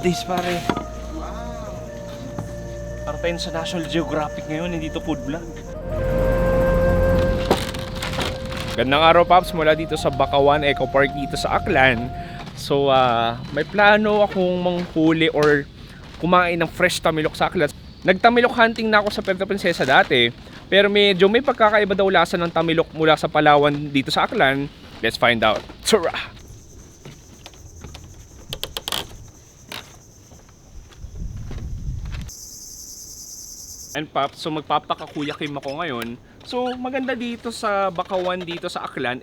this pare. Para tayo sa National Geographic ngayon, hindi to food vlog. Gandang araw Paps, mula dito sa Bakawan Eco Park dito sa Aklan. So may plano akong manghuli or kumain ng fresh tamilok sa Aklan. Nagtamilok hunting na ako sa Puerto Princesa dati, pero medyo may pagkakaiba daw lasa ng tamilok mula sa Palawan dito sa Aklan. Let's find out. Tara! And Paps, so magpapakakuyakim ako ngayon. So maganda dito sa Bakawan dito sa Aklan,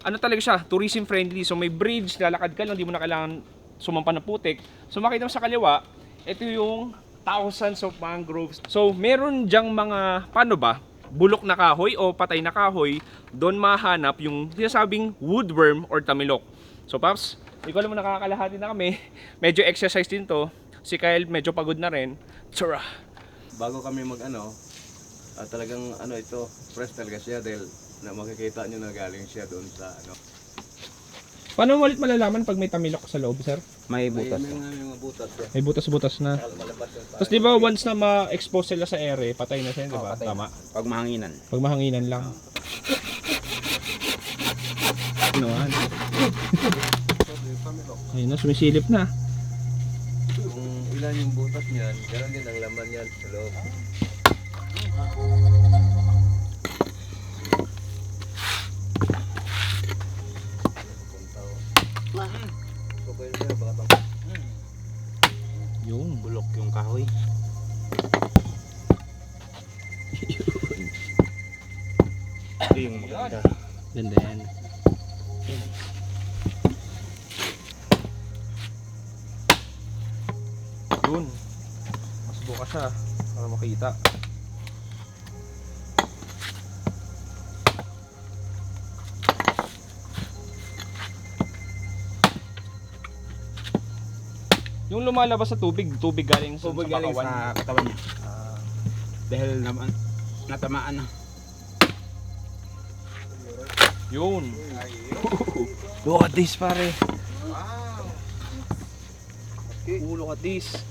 ano talaga siya, tourism friendly. So may bridge, lalakad ka lang, di mo na kailangan sumampa ng putik. So makita mo sa kaliwa, ito yung thousands of mangroves. So meron dyang mga, paano ba, bulok na kahoy o patay na kahoy, doon mahanap yung sinasabing woodworm or tamilok. So Paps, hindi ko alam mo, nakakalahati na kami. Medyo exercise din to. Si Kyle medyo pagod na rin. Tsura! Bago kami talagang ito, fresh talaga siya dahil na makikita nyo na galing siya doon sa Paano mo ulit malalaman pag may tamilok sa loob, sir? May butas. May mga butas siya. May butas-butas na. Malabas yung Tapos di ba once na ma-expose sila sa ere, patay na sila, di ba? Tama. Pag mahanginan. Pag mahanginan lang. Ginawan. Ayun na, sumisilip na. Kung ilan yung butas niyan, ganoon din ang laman niyan sa loob. Yung bulok yung kahoy. Ito yung maganda. Ganda yan. Yun. Mas buka siya para makita. Yung lumalabas sa tubig, tubig galing sa Galing Bakawan. sa katawan niya. Dahil naman natamaan na. Yun. Look at this pare. Look at this.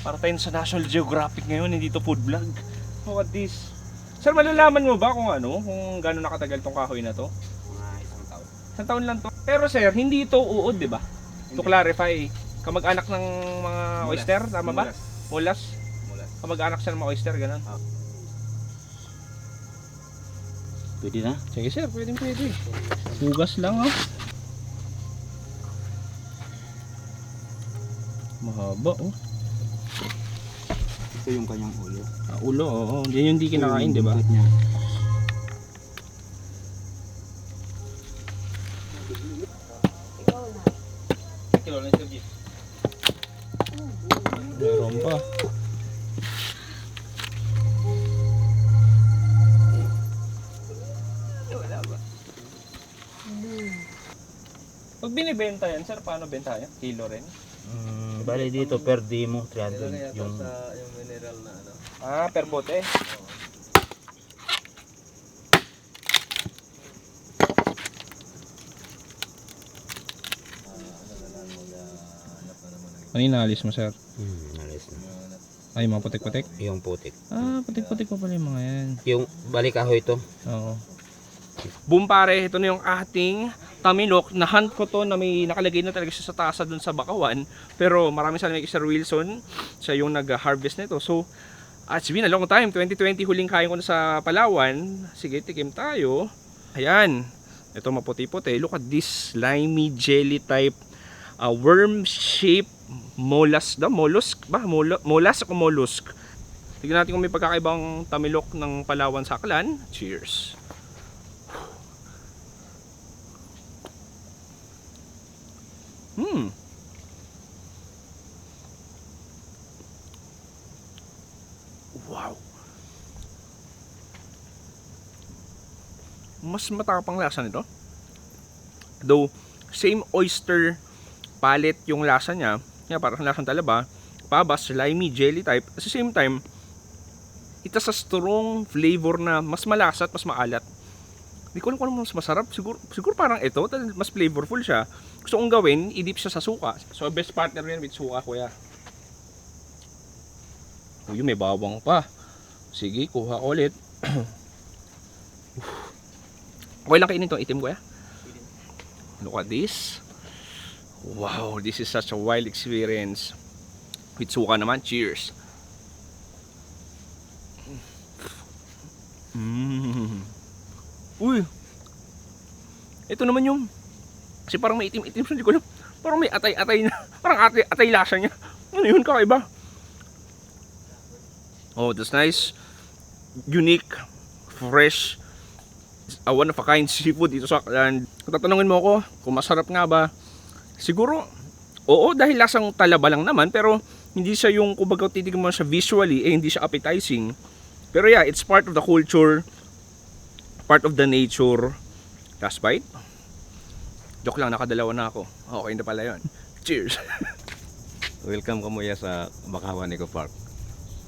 Para tayo sa National Geographic ngayon, hindi to food vlog. Look at this. Sir, malalaman mo ba kung kung gano'n nakatagal tong kahoy na to? Mga isang taon. Isang taon lang to. Pero sir, hindi ito uod, di ba? To clarify, kamag-anak ng mga oyster, tama ba? Mulas. Kamag-anak siya ng mga oyster, gano'n. Pwede na? Sige sir, pwede. Hugas lang Mahaba Ito yung kanyang ulo. Ulo, oo. Yan yung hindi kinakain, di ba? Buntot niya. Meron pa. Pag binibenta yan, sir, paano benta yan? Kilo rin? Bali dito per demo 300 yung yung mineral na Per bote. Ano yung naalis mo, sir? alis na. Ay, mga putik-putik? Yung putik. Putik-putik pa pala yung mga yan. Yung balik kahoy to. Oo. Boom pare, ito na yung ating tamilok. Na-hunt ko to na may nakalagay na talaga siya sa tasa dun sa Bakawan. Pero maraming salamat kay Sir Wilson. Siya yung nag-harvest nito. So, it's been a long time. 2020 huling kain ko na sa Palawan. Sige, tikim tayo. Ayan. Ito maputi-puti. Look at this slimy jelly type worm shape mollusk ba? Mollusk o mollusk. Tignan natin kung may pagkakaibang tamilok ng Palawan sa Aklan. Cheers. Wow. Mas matapang lasa nito. Though same oyster palette yung lasa niya. Kaya parang lasang talaba, pabas, slimy, jelly type. At the same time, it has a strong flavor na mas malasa at mas maalat. Hindi ko alam kung ano mas masarap. Siguro parang ito, mas flavorful siya. Gusto kong gawin, i-dip siya sa suka. So, best partner yan with suka, kuya. Uy, may bawang pa. Sige, kuha ko ulit. Okay lang kainin itong itim, kuya. Look at this. Wow, this is such a wild experience. With suka naman, cheers. Uy, ito naman yung, kasi parang may itim-itim siya, hindi ko alam. Parang may atay-atay na, parang atay lasa niya. Ano yun, kakaiba? Oh, that's nice. Unique, fresh, one of a kind seafood dito sa Aklan. Kung tatanungin mo ako kung masarap nga ba, siguro, oo, dahil lasang talaba lang naman, pero hindi siya yung, kumbaga titignan mo siya visually, hindi siya appetizing. Pero yeah, it's part of the culture, part of the nature. Last bite? Joke lang, nakadalawa na ako. Okay na pala yun. Cheers! Welcome kamuya sa Bakawan Eco Park.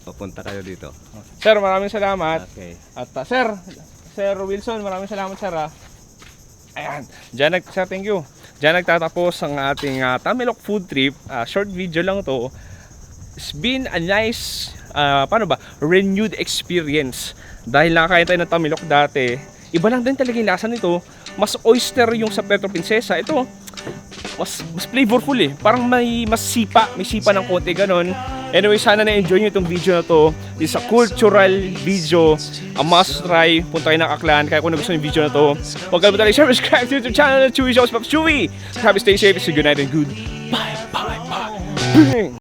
Papunta kayo dito. Sir, maraming salamat. Okay. At Sir Wilson, maraming salamat sir ha. Ayan, sir, thank you. Diyan nagtatapos ang ating Tamilok food trip. Short video lang to. It's been a nice, renewed experience. Dahil nakakain tayo ng Tamilok dati, iba lang din talaga yung lasa nito. Mas oyster yung sa Puerto Princesa. Ito, mas flavorful eh. Parang may sipa ng konti ganon. Anyway, sana na-enjoy nyo itong video na to. It's a cultural video, a must try. Punta kayo ng Aklan, kaya kung nagustuhan yung video na to, huwag kalimutan i-share, subscribe to YouTube channel, Chewy Shows, Pops Chewy. Happy, stay safe, stay good night and good. Bye. Bang!